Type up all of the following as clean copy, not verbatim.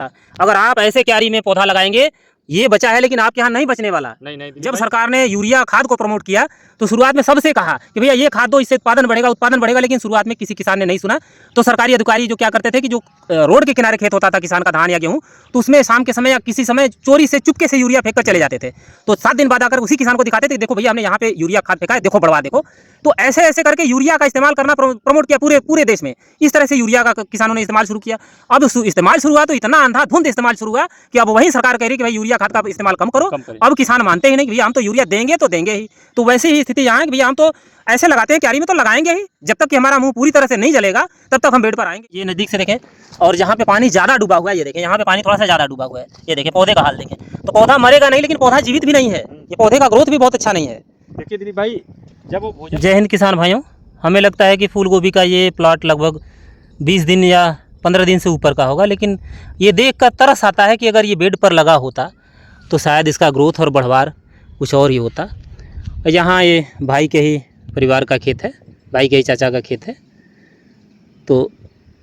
अगर आप ऐसे क्यारी में पौधा लगाएंगे, ये बचा है लेकिन आपके यहाँ नहीं बचने वाला। नहीं जब सरकार ने यूरिया खाद को प्रमोट किया तो शुरुआत में सबसे कहा कि भैया ये खाद दो, इससे उत्पादन बढ़ेगा, लेकिन शुरुआत में किसी किसान ने नहीं सुना। तो सरकारी अधिकारी जो क्या करते थे कि जो रोड के किनारे खेत होता था किसान का धान या गेहूं, तो उसमें शाम के समय या किसी समय चोरी से चुपके से यूरिया फेंक कर चले जाते थे। तो 7 दिन बाद आकर उसी किसान को दिखाते थे, देखो भैया हमने यहाँ पे यूरिया खाद फेंका है, देखो बढ़वा देखो। तो ऐसे ऐसे करके यूरिया का इस्तेमाल करना प्रमोट किया पूरे देश में। इस तरह से यूरिया का किसानों ने इस्तेमाल शुरू किया। अब इस्तेमाल शुरू हुआ तो इतना अंधाधुंध इस्तेमाल शुरू हुआ कि अब वही सरकार कह रही कि भाई यूरिया खाद का इस्तेमाल कम करो। अब किसान मानते ही नहीं कि भैया हम तो यूरिया देंगे तो देंगे ही। तो वैसे ही स्थिति यहाँ है कि भैया हम तो ऐसे लगाते हैं क्यारी में तो लगाएंगे ही, जब तक कि हमारा मुंह पूरी तरह से नहीं जलेगा तब तक हम बेड पर आएंगे। ये नजदीक से देखें, और जहाँ पे पानी ज़्यादा डूबा हुआ है, ये देखें यहाँ पे पानी थोड़ा सा ज़्यादा डूबा हुआ है। ये देखें पौधे का हाल देखें, तो पौधा मरेगा नहीं लेकिन पौधा जीवित भी नहीं है। ये पौधे का ग्रोथ भी बहुत अच्छा नहीं है। देखिए दिलीप भाई, जब वो जय हिंद किसान भाइयों, हमें लगता है कि फूल गोभी का ये प्लॉट लगभग 20 दिन या 15 दिन से ऊपर का होगा, लेकिन ये देख कर तरस आता है कि अगर ये बेड पर लगा होता तो शायद इसका ग्रोथ और बढ़वार कुछ और ही होता। यहाँ ये भाई के ही परिवार का खेत है, भाई के ही चाचा का खेत है। तो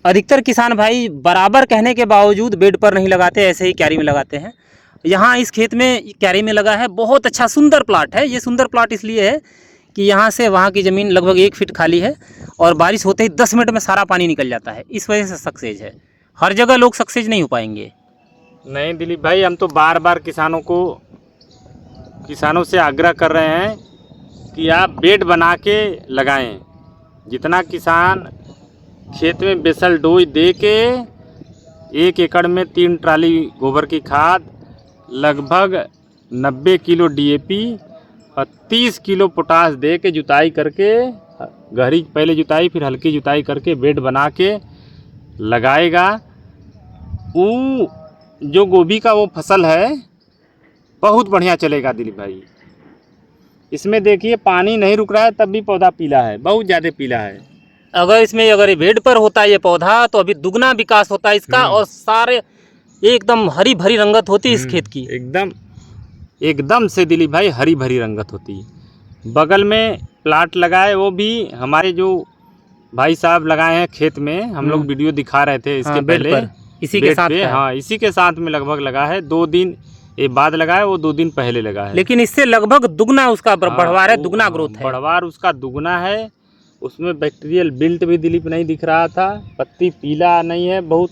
अधिकतर किसान भाई बराबर कहने के बावजूद बेड पर नहीं लगाते, ऐसे ही क्यारी में लगाते हैं। यहाँ इस खेत में क्यारी में लगा है, बहुत अच्छा सुंदर प्लाट है। ये सुंदर प्लाट इसलिए है कि यहाँ से वहाँ की ज़मीन लगभग 1 फीट खाली है और बारिश होते ही 10 मिनट में सारा पानी निकल जाता है। इस वजह से सक्सेस है। हर जगह लोग सक्सेस नहीं हो पाएंगे। नहीं दिलीप भाई, हम तो बार बार किसानों से आग्रह कर रहे हैं कि आप बेड बना के लगाएं। जितना किसान खेत में बेसल डोज दे के 1 एकड़ में 3 ट्राली गोबर की खाद, लगभग 90 किलो DAP और 30 किलो पोटास दे के जुताई करके, गहरी पहले जुताई फिर हल्की जुताई करके बेड बना के लगाएगा, वो जो गोभी का वो फसल है बहुत बढ़िया चलेगा दिलीप भाई। इसमें देखिए पानी नहीं रुक रहा है तब भी पौधा पीला है, बहुत ज़्यादा पीला है। अगर ये बेड पर होता है ये पौधा तो अभी दुगना विकास होता है इसका, और सारे एकदम हरी भरी रंगत होती है इस खेत की। एकदम से दिलीप भाई हरी भरी रंगत होती है। बगल में प्लाट लगाए, वो भी हमारे जो भाई साहब लगाए हैं खेत में, हम लोग वीडियो दिखा रहे थे इसके पहले, इसी के साथ हाँ इसी के साथ में लगभग लगा है। 2 दिन ये बाद लगा है, वो 2 दिन पहले लगा है, लेकिन इससे लगभग दुगना उसका बढ़वार है, दुगना ग्रोथ है, बढ़वार उसका दुगना है। उसमें बैक्टीरियल बिल्ट भी दिलीप नहीं दिख रहा था, पत्ती पीला नहीं है, बहुत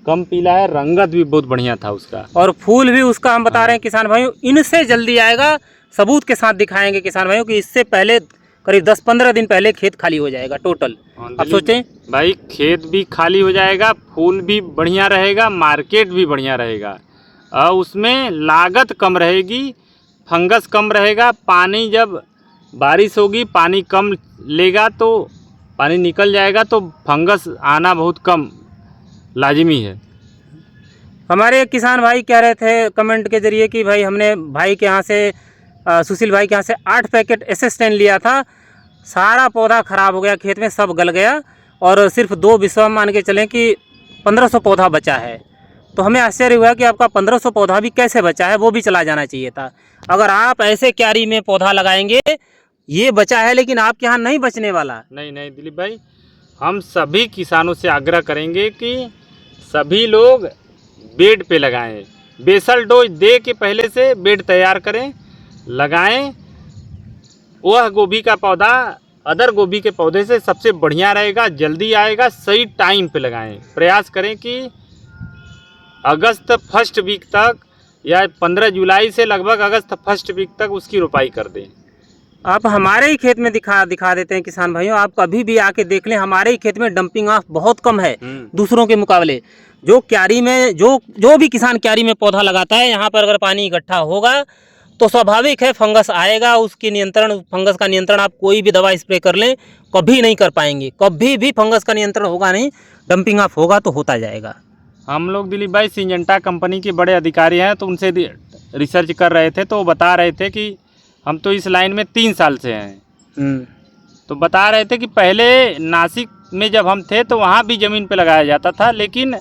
कम पीला है, रंगत भी बहुत बढ़िया था उसका, और फूल भी उसका हम बता रहे हैं किसान भाइयों, इनसे जल्दी आएगा। सबूत के साथ दिखाएंगे किसान भाइयों कि इससे पहले करीब 10-15 दिन पहले खेत खाली हो जाएगा टोटल। अब सोचें भाई, खेत भी खाली हो जाएगा, फूल भी बढ़िया रहेगा, मार्केट भी बढ़िया रहेगा, और उसमें लागत कम रहेगी, फंगस कम रहेगा। पानी जब बारिश होगी पानी कम लेगा तो पानी निकल जाएगा तो फंगस आना बहुत कम लाजिमी है। हमारे किसान भाई कह रहे थे कमेंट के जरिए कि भाई हमने भाई के यहाँ से सुशील भाई के यहाँ से 8 पैकेट SS10 लिया था, सारा पौधा ख़राब हो गया, खेत में सब गल गया, और सिर्फ 2 विश्व मान के चलें कि 1500 पौधा बचा है। तो हमें आश्चर्य हुआ कि आपका 1500 पौधा भी कैसे बचा है, वो भी चला जाना चाहिए था। अगर आप ऐसे क्यारी में पौधा लगाएंगे, ये बचा है लेकिन आपके यहाँ नहीं बचने वाला। नहीं दिलीप भाई, हम सभी किसानों से आग्रह करेंगे कि सभी लोग बेड पे लगाएं, बेसल डोज दे के पहले से बेड तैयार करें, लगाएं। वह गोभी का पौधा अदर गोभी के पौधे से सबसे बढ़िया रहेगा, जल्दी आएगा, सही टाइम पे लगाएं। प्रयास करें कि अगस्त फर्स्ट वीक तक या 15 जुलाई से लगभग अगस्त फर्स्ट वीक तक उसकी रोपाई कर दें। आप हमारे ही खेत में दिखा देते हैं किसान भाइयों, आप कभी भी आके देख लें, हमारे ही खेत में डंपिंग ऑफ बहुत कम है दूसरों के मुकाबले। जो क्यारी में जो भी किसान क्यारी में पौधा लगाता है, यहाँ पर अगर पानी इकट्ठा होगा तो स्वाभाविक है फंगस आएगा। फंगस का नियंत्रण आप कोई भी दवा स्प्रे कर लें कभी नहीं कर पाएंगे, कभी भी फंगस का नियंत्रण होगा नहीं। डंपिंग ऑफ होगा तो होता जाएगा। हम लोग दिलीप भाई सिंजेंटा कंपनी के बड़े अधिकारी हैं, तो उनसे रिसर्च कर रहे थे, तो वो बता रहे थे कि हम तो इस लाइन में 3 साल से हैं। तो बता रहे थे कि पहले नासिक में जब हम थे तो वहाँ भी ज़मीन पे लगाया जाता था, लेकिन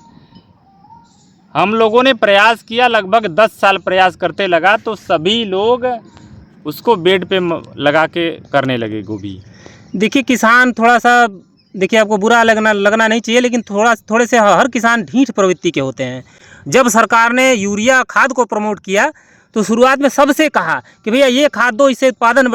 हम लोगों ने प्रयास किया, लगभग 10 साल प्रयास करते लगा, तो सभी लोग उसको बेड पे लगा के करने लगे गोभी। देखिए किसान थोड़ा सा देखिए आपको बुरा लगना नहीं चाहिए, लेकिन थोड़े से हर किसान ढीठ प्रवृत्ति के होते हैं। जब सरकार ने यूरिया खाद को प्रमोट किया तो शुरुआत में सबसे कहा कि भैया ये खाद दो, इससे उत्पादन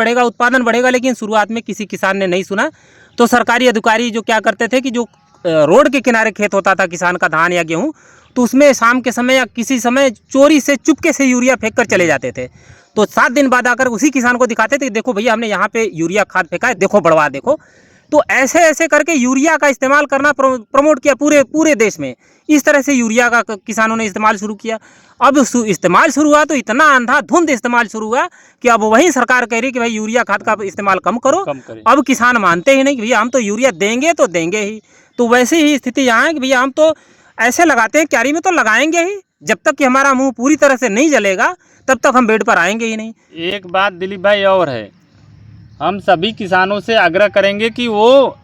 बढ़ेगा, लेकिन शुरुआत में किसी किसान ने नहीं सुना। तो सरकारी अधिकारी जो क्या करते थे कि जो रोड के किनारे खेत होता था किसान का धान या गेहूँ, तो उसमें शाम के समय या किसी समय चोरी से चुपके से यूरिया फेंक कर चले जाते थे। तो 7 दिन बाद आकर उसी किसान को दिखाते थे, देखो भैया हमने यहाँ पे यूरिया खाद फेंका है, देखो बढ़वा देखो। तो ऐसे ऐसे करके यूरिया का इस्तेमाल करना प्रमोट किया पूरे देश में। इस तरह से यूरिया का किसानों ने इस्तेमाल शुरू किया। अब इस्तेमाल शुरू हुआ तो इतना अंधाधुंध इस्तेमाल शुरू हुआ कि अब वही सरकार कह रही कि भाई यूरिया खाद का इस्तेमाल कम करो। अब किसान मानते ही नहीं कि भैया हम तो यूरिया देंगे तो देंगे ही। तो वैसे ही स्थिति यहाँ है कि भैया हम तो ऐसे लगाते हैं, क्यारी में तो लगाएंगे ही, जब तक कि हमारा मुंह पूरी तरह से नहीं जलेगा तब तक हम बेड पर आएंगे ही नहीं। एक बात दिलीप भाई और है, हम सभी किसानों से आग्रह करेंगे कि वो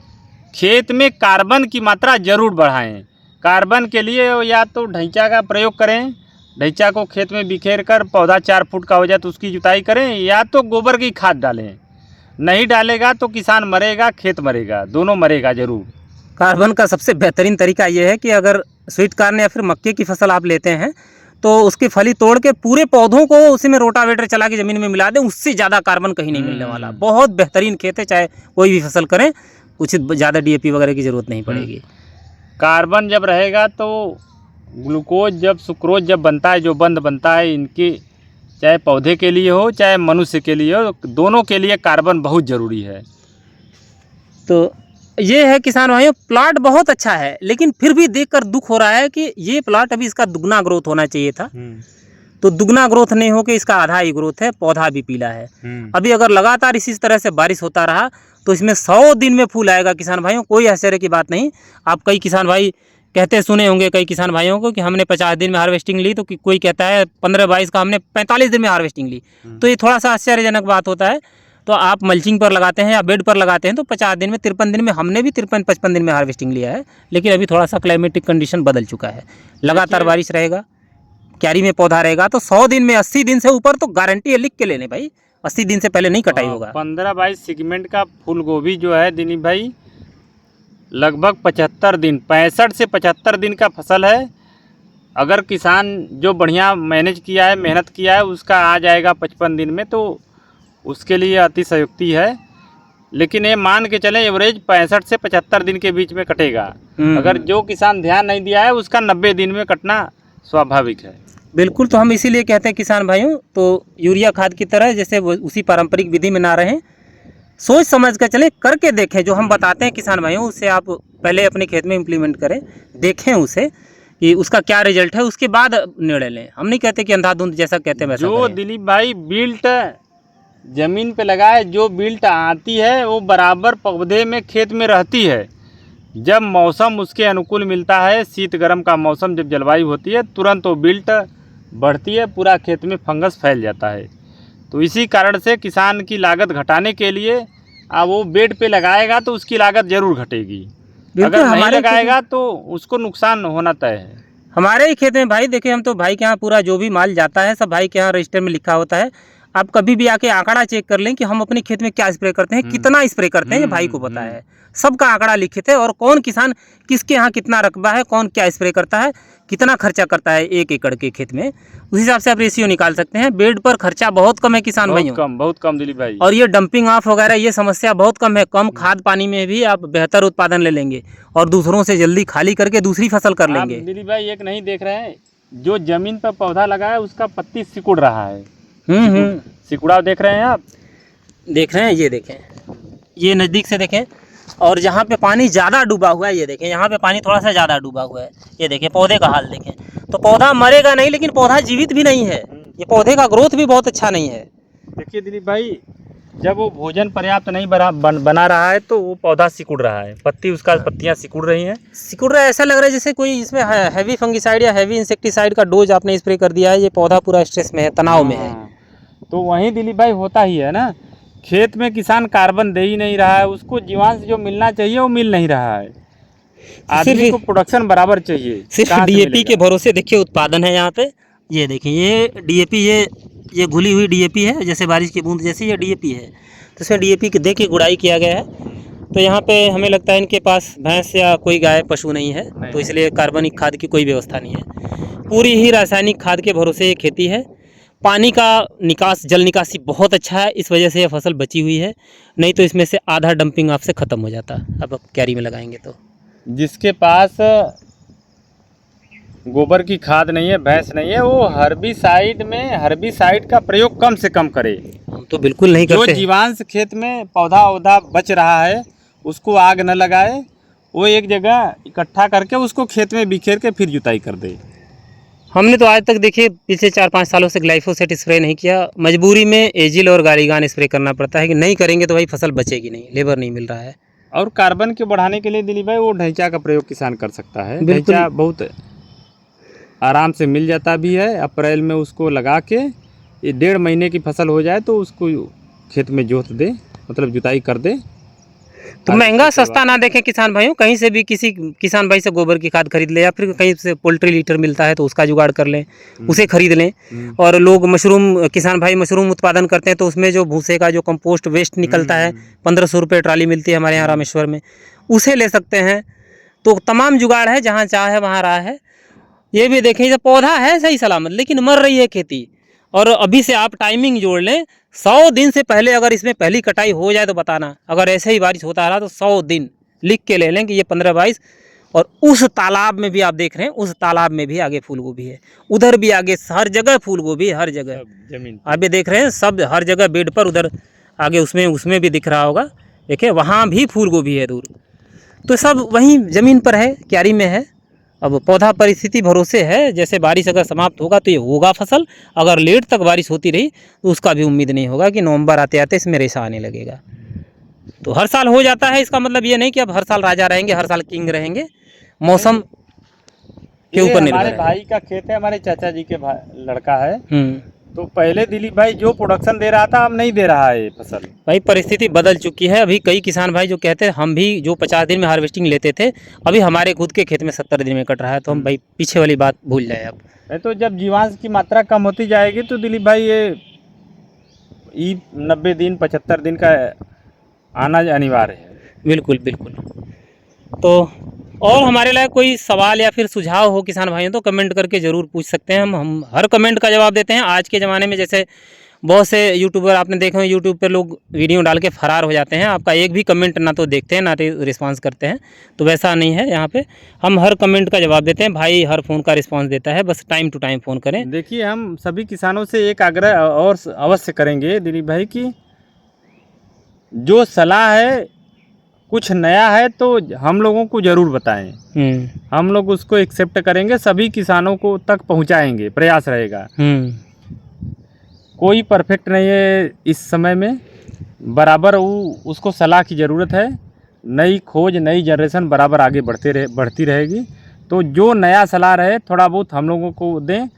खेत में कार्बन की मात्रा जरूर बढ़ाएं। कार्बन के लिए या तो ढैंचा का प्रयोग करें, ढैंचा को खेत में बिखेर कर पौधा 4 फुट का हो जाए तो उसकी जुताई करें, या तो गोबर की खाद डालें। नहीं डालेगा तो किसान मरेगा, खेत मरेगा, दोनों मरेगा जरूर। कार्बन का सबसे बेहतरीन तरीका ये है कि अगर स्वीट कॉर्न या फिर मक्के की फसल आप लेते हैं तो उसकी फली तोड़ के पूरे पौधों को उसी में रोटावेटर चला के ज़मीन में मिला दें, उससे ज़्यादा कार्बन कहीं नहीं मिलने वाला। बहुत बेहतरीन खेत है, चाहे कोई भी फसल करें, कुछ ज़्यादा DAP वगैरह की ज़रूरत नहीं पड़ेगी। कार्बन जब रहेगा तो ग्लूकोज जब सुक्रोज जब बनता है, जो बंद बनता है इनकी, चाहे पौधे के लिए हो चाहे मनुष्य के लिए हो, दोनों के लिए कार्बन बहुत ज़रूरी है। तो ये है किसान भाइयों, प्लाट बहुत अच्छा है, लेकिन फिर भी देखकर दुख हो रहा है कि ये प्लाट अभी इसका दुगना ग्रोथ होना चाहिए था। तो दुगना ग्रोथ नहीं होकर इसका आधा ही ग्रोथ है, पौधा भी पीला है। अभी अगर लगातार इसी तरह से बारिश होता रहा तो इसमें 100 दिन में फूल आएगा किसान भाइयों, कोई आश्चर्य की बात नहीं। आप कई किसान भाई कहते सुने होंगे कई किसान भाइयों को कि हमने 50 दिन में हार्वेस्टिंग ली, तो कोई कहता है 15-22 का हमने 45 दिन में हार्वेस्टिंग ली। तो ये थोड़ा सा आश्चर्यजनक बात होता है। तो आप मल्चिंग पर लगाते हैं या बेड पर लगाते हैं तो 50 दिन में 53 दिन में, हमने भी 53-55 दिन में हार्वेस्टिंग लिया है। लेकिन अभी थोड़ा सा क्लाइमेटिक कंडीशन बदल चुका है, लगातार बारिश रहेगा, क्यारी में पौधा रहेगा, तो 100 दिन में 80 दिन से ऊपर तो गारंटी है, लिख के लेने भाई, 80 दिन से पहले नहीं कटाई होगा। 15-22 सेगमेंट का फूल गोभी जो है दिलीप भाई लगभग 75 दिन, 65 से 75 दिन का फसल है। अगर किसान जो बढ़िया मैनेज किया है, मेहनत किया है, उसका आ जाएगा 55 दिन में, तो उसके लिए अतिशयोक्ति है। लेकिन ये मान के चलें एवरेज 65 से 75 दिन के बीच में कटेगा। अगर जो किसान ध्यान नहीं दिया है उसका 90 दिन में कटना स्वाभाविक है। बिल्कुल, तो हम इसीलिए कहते हैं किसान भाइयों, तो यूरिया खाद की तरह जैसे उसी पारंपरिक विधि में ना रहें, सोच समझ कर चलें, करके देखें। जो हम बताते हैं किसान भाइयों उससे आप पहले अपने खेत में इम्प्लीमेंट करें, देखें उसे कि उसका क्या रिजल्ट है, उसके बाद निर्णय लें। हम नहीं कहते कि अंधाधुंध जैसा कहते हैं वैसा जो दिलीप भाई बिल्ट ज़मीन पे लगाए, जो बिल्ट आती है वो बराबर पौधे में खेत में रहती है। जब मौसम उसके अनुकूल मिलता है, शीत गर्म का मौसम जब जलवायु होती है, तुरंत वो बिल्ट बढ़ती है, पूरा खेत में फंगस फैल जाता है। तो इसी कारण से किसान की लागत घटाने के लिए वो बेड पे लगाएगा तो उसकी लागत ज़रूर घटेगी। अगर नहीं लगाएगा तो उसको नुकसान होना तय है। हमारे ही खेत में भाई देखिए, हम तो भाई के यहाँ पूरा जो भी माल जाता है सब भाई के यहाँ रजिस्टर में लिखा होता है। आप कभी भी आके आंकड़ा चेक कर लें कि हम अपने खेत में क्या स्प्रे करते हैं, कितना स्प्रे करते हैं, ये भाई को पता है। सबका आंकड़ा लिखित है, और कौन किसान किसके यहाँ कितना रकबा है, कौन क्या स्प्रे करता है, कितना खर्चा करता है 1 एकड़ के खेत में, उस हिसाब से आप रेशियो निकाल सकते हैं। बेड पर खर्चा बहुत कम है किसान भाइयों, बहुत कम दिलीप भाई। और ये डंपिंग ऑफ वगैरह ये समस्या बहुत कम है। कम खाद पानी में भी आप बेहतर उत्पादन ले लेंगे और दूसरों से जल्दी खाली करके दूसरी फसल कर लेंगे। दिलीप भाई एक नहीं देख रहे हैं, जो जमीन पर पौधा लगा है उसका पत्ती सिकुड़ रहा है। सिकुड़ा देख रहे हैं आप? देख रहे हैं, ये देखें, ये नज़दीक से देखें। और जहाँ पे पानी ज़्यादा डूबा हुआ है ये देखें, यहाँ पे पानी थोड़ा सा ज़्यादा डूबा हुआ है, ये देखें पौधे का हाल देखें। तो पौधा मरेगा नहीं, लेकिन पौधा जीवित भी नहीं है, ये पौधे का ग्रोथ भी बहुत अच्छा नहीं है। देखिए दिलीप भाई, जब वो भोजन पर्याप्त नहीं बना रहा है तो वो पौधा सिकुड़ रहा है, पत्तियाँ सिकुड़ रही हैं। सिकुड़ रहा है, ऐसा लग रहा है जैसे कोई इसमें हैवी फंगिसाइड या हैवी इंसेक्टिसाइड का डोज आपने स्प्रे कर दिया है। ये पौधा पूरा स्ट्रेस में है, तनाव में है। तो वहीं दिलीप भाई होता ही है ना, खेत में किसान कार्बन दे ही नहीं रहा है, उसको जीवांश जो मिलना चाहिए वो मिल नहीं रहा है। आदमी को प्रोडक्शन बराबर चाहिए, सिर्फ DAP के भरोसे देखिए उत्पादन है यहाँ पे। ये देखिए, ये DAP, ये घुली हुई DAP है, जैसे बारिश की बूंद जैसी ये DAP है। तो इसमें DAP के दे के गुड़ाई किया गया है। तो यहाँ पे हमें लगता है इनके पास भैंस या कोई गाय पशु नहीं है, नहीं। तो इसलिए कार्बनिक खाद की कोई व्यवस्था नहीं है। पूरी ही रासायनिक खाद के भरोसे ये खेती है। पानी का निकास, जल निकासी बहुत अच्छा है, इस वजह से ये फसल बची हुई है। नहीं तो इसमें से आधा डंपिंग आपसे ख़त्म हो जाता अब क्यारी में लगाएंगे तो। जिसके पास गोबर की खाद नहीं है, भैंस नहीं है, वो हर्बिसाइड का प्रयोग कम से कम करे। हम तो बिल्कुल नहीं जो करते। जीवांश खेत में पौधा वौधा बच रहा है उसको आग न लगाए, वो एक जगह इकट्ठा करके उसको खेत में बिखेर के फिर जुताई कर दे। हमने तो आज तक देखिए पिछले 4-5 सालों से ग्लाइफोसेट स्प्रे नहीं किया। मजबूरी में एजिल और गारीगान स्प्रे करना पड़ता है कि नहीं करेंगे तो भाई फसल बचेगी नहीं, लेबर नहीं मिल रहा है। और कार्बन के बढ़ाने के लिए दिलीप भाई वो ढैंचा का प्रयोग किसान कर सकता है। बिल्कुल। ढैंचा बहुत आराम से मिल जाता भी है। अप्रैल में उसको लगा के ये 1.5 महीने की फसल हो जाए तो उसको खेत में जोत दे, मतलब जुताई कर दे। तो महंगा सस्ता ना देखें किसान भाइयों, कहीं से भी किसी किसान भाई से गोबर की खाद खरीद ले, या फिर कहीं से पोल्ट्री लीटर मिलता है तो उसका जुगाड़ कर लें, उसे खरीद लें। और लोग मशरूम, किसान भाई मशरूम उत्पादन करते हैं तो उसमें जो भूसे का जो कंपोस्ट वेस्ट निकलता है, 1500 रुपये ट्राली मिलती है हमारे यहाँ रामेश्वर में, उसे ले सकते हैं। तो तमाम जुगाड़ है, जहाँ चाहे वहाँ रहा है। ये भी देखें, जब पौधा है सही सलामत लेकिन मर रही है खेती, और अभी से आप टाइमिंग जोड़ लें, 100 दिन से पहले अगर इसमें पहली कटाई हो जाए तो बताना। अगर ऐसे ही बारिश होता रहा तो 100 दिन लिख के ले लें कि ये 15-22। और उस तालाब में भी आप देख रहे हैं, उस तालाब में भी आगे फूल गोभी है, उधर भी आगे, हर जगह फूल गोभी, हर जगह जमीन आप भी देख रहे हैं, सब हर जगह बेड पर, उधर आगे उसमें भी दिख रहा होगा, देखिए वहाँ भी फूल गोभी है दूर। तो सब वहीं ज़मीन पर है, क्यारी में है। अब पौधा परिस्थिति भरोसे है, जैसे बारिश अगर समाप्त होगा तो ये होगा फसल। अगर लेट तक बारिश होती रही तो उसका भी उम्मीद नहीं होगा कि नवंबर आते आते इसमें रेशा आने लगेगा। तो हर साल हो जाता है, इसका मतलब ये नहीं कि अब हर साल राजा रहेंगे, हर साल किंग रहेंगे। मौसम के ऊपर निर्भर हमारे है। भाई का खेत है, हमारे चाचा जी के लड़का है। हम्म। तो पहले दिलीप भाई जो प्रोडक्शन दे रहा था अब नहीं दे रहा है ये फसल। भाई परिस्थिति बदल चुकी है। अभी कई किसान भाई जो कहते हैं हम भी जो 50 दिन में हार्वेस्टिंग लेते थे, अभी हमारे खुद के खेत में 70 दिन में कट रहा है। तो हम भाई पीछे वाली बात भूल जाए अब। नहीं तो जब जीवांश की मात्रा कम होती जाएगी तो दिलीप भाई ये 90 दिन 75 दिन का आना अनिवार्य है। बिल्कुल बिल्कुल। तो और हमारे लायक कोई सवाल या फिर सुझाव हो किसान भाइयों तो कमेंट करके ज़रूर पूछ सकते हैं। हम हर कमेंट का जवाब देते हैं। आज के ज़माने में जैसे बहुत से यूट्यूबर आपने देखे हैं, यूट्यूब पे लोग वीडियो डाल के फरार हो जाते हैं, आपका एक भी कमेंट ना तो देखते हैं ना रिस्पांस करते हैं। तो वैसा नहीं है, यहाँ पे हम हर कमेंट का जवाब देते हैं। भाई हर फ़ोन का रिस्पांस देता है, बस टाइम टू टाइम फ़ोन करें। देखिए हम सभी किसानों से एक आग्रह और अवश्य करेंगे दिलीप भाई की जो सलाह है कुछ नया है तो हम लोगों को ज़रूर बताएं। हम लोग उसको एक्सेप्ट करेंगे, सभी किसानों को तक पहुंचाएंगे, प्रयास रहेगा। कोई परफेक्ट नहीं है इस समय में, बराबर उसको सलाह की ज़रूरत है। नई खोज, नई जनरेशन बराबर आगे बढ़ती रहेगी। तो जो नया सलाह रहे थोड़ा बहुत हम लोगों को दें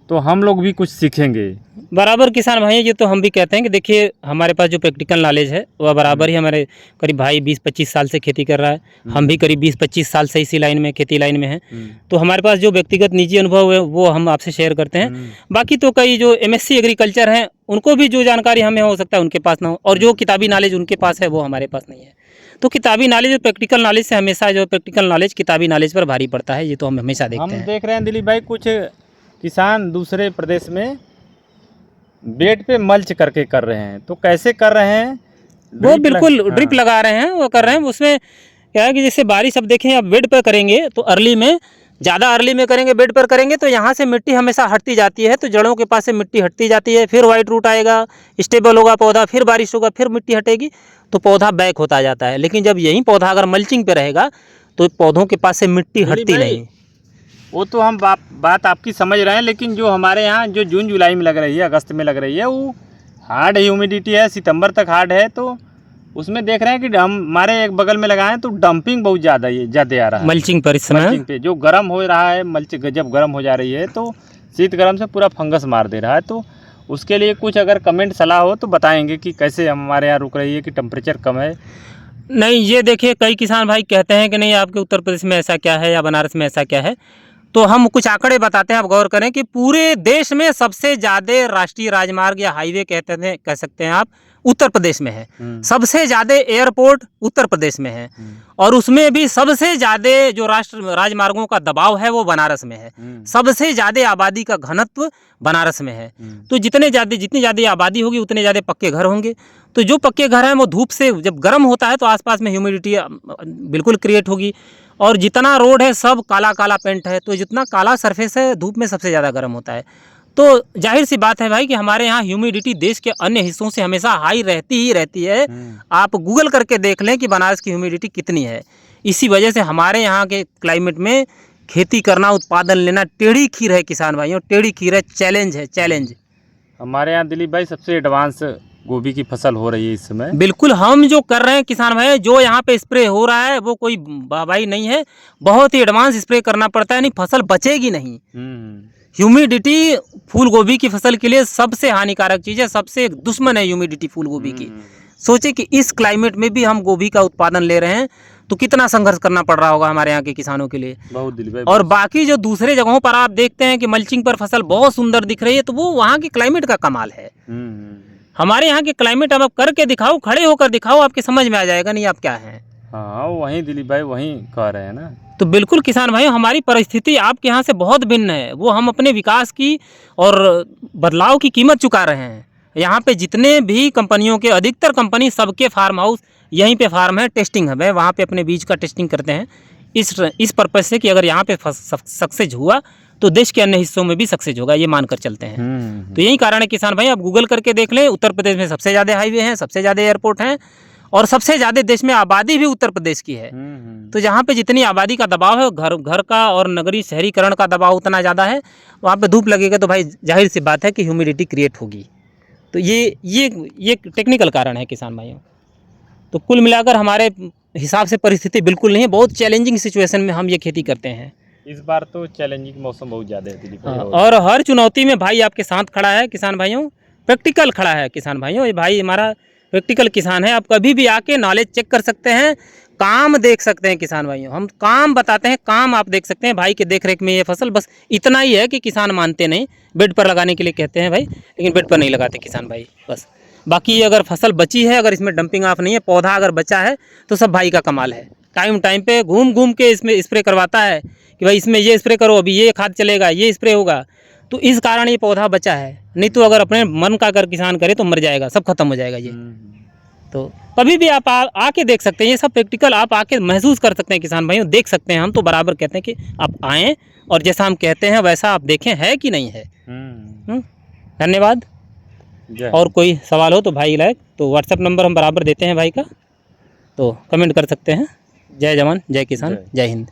तो हम लोग भी कुछ सीखेंगे। बराबर किसान भाई, ये तो हम भी कहते हैं कि देखिए हमारे पास जो प्रैक्टिकल नॉलेज है वह बराबर ही हमारे करीब भाई 20-25 साल से खेती कर रहा है, हम भी करीब 20-25 साल से इसी लाइन में, खेती लाइन में हैं। तो हमारे पास जो व्यक्तिगत निजी अनुभव है वो हम आपसे शेयर करते हैं। बाकी तो कई जो MSc एग्रीकल्चर हैं उनको भी जो जानकारी हमें हो सकता है उनके पास ना हो, और जो किताबी नॉलेज उनके पास है वो हमारे पास नहीं है। तो किताबी नॉलेज और प्रैक्टिकल नॉलेज से हमेशा जो प्रैक्टिकल नॉलेज किताबी नॉलेज पर भारी पड़ता है, ये तो हम हमेशा देखते हैं। हम देख रहे हैं दिलीप भाई कुछ किसान दूसरे प्रदेश में बेड पे मल्च करके कर रहे हैं। तो कैसे कर रहे हैं? वो बिल्कुल ड्रिप लगा रहे हैं, वो कर रहे हैं। उसमें क्या है कि जैसे बारिश, अब देखें अब बेड पर करेंगे तो अर्ली में, ज़्यादा अर्ली में करेंगे, बेड पर करेंगे तो यहाँ से मिट्टी हमेशा हटती जाती है, तो जड़ों के पास से मिट्टी हटती जाती है, फिर वाइट रूट आएगा, स्टेबल होगा पौधा, फिर बारिश होगा, फिर मिट्टी हटेगी तो पौधा बैक होता जाता है। लेकिन जब यही पौधा अगर मल्चिंग पे रहेगा तो पौधों के पास से मिट्टी हटती नहीं। वो तो हम बात आपकी समझ रहे हैं, लेकिन जो हमारे यहाँ जो जून जुलाई में लग रही है, अगस्त में लग रही है, वो हार्ड ह्यूमिडिटी है, सितंबर तक हार्ड है। तो उसमें देख रहे हैं कि हम हमारे एक बगल में लगाएं तो डंपिंग बहुत ज़्यादा आ रहा है मल्चिंग पर। इस समय मल्चिंग पे जो गर्म हो रहा है, मल्च जब गर्म हो जा रही है तो शीत गर्म से पूरा फंगस मार दे रहा है। तो उसके लिए कुछ अगर कमेंट सलाह हो तो बताएंगे कि कैसे हमारे यहाँ रुक रही है, कि टेम्परेचर कम है। नहीं, ये देखिए कई किसान भाई कहते हैं कि नहीं आपके उत्तर प्रदेश में ऐसा क्या है या बनारस में ऐसा क्या है। तो हम कुछ आंकड़े बताते हैं, आप गौर करें कि पूरे देश में सबसे ज़्यादा राष्ट्रीय राजमार्ग या हाईवे कह सकते हैं आप, उत्तर प्रदेश में है, सबसे ज़्यादा एयरपोर्ट उत्तर प्रदेश में है, और उसमें भी सबसे ज़्यादा जो राजमार्गों का दबाव है वो बनारस में है, सबसे ज़्यादा आबादी का घनत्व बनारस में है। तो जितनी ज़्यादा आबादी होगी उतने ज़्यादा पक्के घर होंगे। तो जो पक्के घर हैं वो धूप से जब गर्म होता है तो आसपास में ह्यूमिडिटी बिल्कुल क्रिएट होगी, और जितना रोड है सब काला काला पेंट है, तो जितना काला सरफेस है धूप में सबसे ज़्यादा गर्म होता है। तो जाहिर सी बात है भाई कि हमारे यहाँ ह्यूमिडिटी देश के अन्य हिस्सों से हमेशा हाई रहती ही रहती है। आप गूगल करके देख लें कि बनारस की ह्यूमिडिटी कितनी है। इसी वजह से हमारे यहाँ के क्लाइमेट में खेती करना, उत्पादन लेना टेढ़ी खीर है किसान भाइयों, टेढ़ी खीर है, चैलेंज है, चैलेंज। हमारे यहाँ दिलीप भाई सबसे एडवांस गोभी की फसल हो रही है इस समय। बिल्कुल, हम जो कर रहे हैं किसान भाई, जो यहाँ पे स्प्रे हो रहा है वो कोई वाहवाही नहीं है, बहुत ही एडवांस स्प्रे करना पड़ता है, नहीं फसल बचेगी नहीं। ह्यूमिडिटी फूल गोभी की फसल के लिए सबसे हानिकारक चीज़ है, सबसे दुश्मन है ह्यूमिडिटी फूल गोभी की। सोचे कि इस क्लाइमेट में भी हम गोभी का उत्पादन ले रहे हैं तो कितना संघर्ष करना पड़ रहा होगा हमारे यहाँ के किसानों के लिए। बहुत दिलीप भाई। और बाकी जो दूसरे जगहों पर आप देखते हैं कि मल्चिंग पर फसल बहुत सुंदर दिख रही है, तो वो वहाँ के क्लाइमेट का कमाल है। हमारे यहाँ के क्लाइमेट अब आप करके दिखाओ, खड़े होकर दिखाओ, आपके समझ में आ जाएगा नहीं आप क्या हैं। हाँ वहीं दिलीप भाई वहीं कह रहे हैं ना। तो बिल्कुल किसान भाई, हमारी परिस्थिति आपके यहाँ से बहुत भिन्न है, वो हम अपने विकास की और बदलाव की कीमत चुका रहे हैं। यहाँ पे जितने भी कंपनियों के, अधिकतर कंपनी सबके फार्म हाउस यहीं पे फार्म है, टेस्टिंग हब है, वहाँ पे अपने बीज का टेस्टिंग करते हैं इस पर्पज़ से कि अगर यहाँ पे सक्सेस हुआ तो देश के अन्य हिस्सों में भी सक्सेस होगा, ये मानकर चलते हैं। तो यही कारण है किसान भाई, आप गूगल करके देख लें, उत्तर प्रदेश में सबसे ज़्यादा हाईवे हैं, सबसे ज़्यादा एयरपोर्ट हैं, और सबसे ज़्यादा देश में आबादी भी उत्तर प्रदेश की है। तो जहाँ पे जितनी आबादी का दबाव है, घर का और नगरीय शहरीकरण का दबाव उतना ज़्यादा है, वहाँ पे धूप लगेगा तो भाई जाहिर सी बात है कि ह्यूमिडिटी क्रिएट होगी। तो ये टेक्निकल कारण है किसान भाइयों। तो कुल मिलाकर हमारे हिसाब से परिस्थिति बिल्कुल नहीं है, बहुत चैलेंजिंग सिचुएशन में हम ये खेती करते हैं। इस बार तो चैलेंजिंग मौसम बहुत ज़्यादा है दिलीप भाई। और हर चुनौती में भाई आपके साथ खड़ा है किसान भाइयों, प्रैक्टिकल खड़ा है किसान भाइयों। ये भाई हमारा प्रैक्टिकल किसान है, आप कभी भी आके नॉलेज चेक कर सकते हैं, काम देख सकते हैं किसान भाइयों। हम काम बताते हैं, काम आप देख सकते हैं। भाई के देख रेख में ये फसल, बस इतना ही है कि किसान मानते नहीं, बेड पर लगाने के लिए कहते हैं भाई, लेकिन बेड पर नहीं लगाते किसान भाई। बस बाकी अगर फसल बची है, अगर इसमें डंपिंग ऑफ नहीं है, पौधा अगर बचा है, तो सब भाई का कमाल है। टाइम पे घूम के इसमें स्प्रे करवाता है कि भाई इसमें ये स्प्रे करो, अभी ये खाद चलेगा, ये स्प्रे होगा, तो इस कारण ये पौधा बचा है। नहीं तो अगर अपने मन का अगर किसान करे तो मर जाएगा, सब खत्म हो जाएगा ये। तो कभी भी आप आके देख सकते हैं, ये सब प्रैक्टिकल आप आके महसूस कर सकते हैं किसान भाइयों, देख सकते हैं। हम तो बराबर कहते हैं कि आप आएँ और जैसा हम कहते हैं वैसा आप देखें है कि नहीं है। धन्यवाद। और कोई सवाल हो तो भाई लायक तो व्हाट्सएप नंबर हम बराबर देते हैं भाई का, तो कमेंट कर सकते हैं। जय जवान, जय किसान, जय हिंद।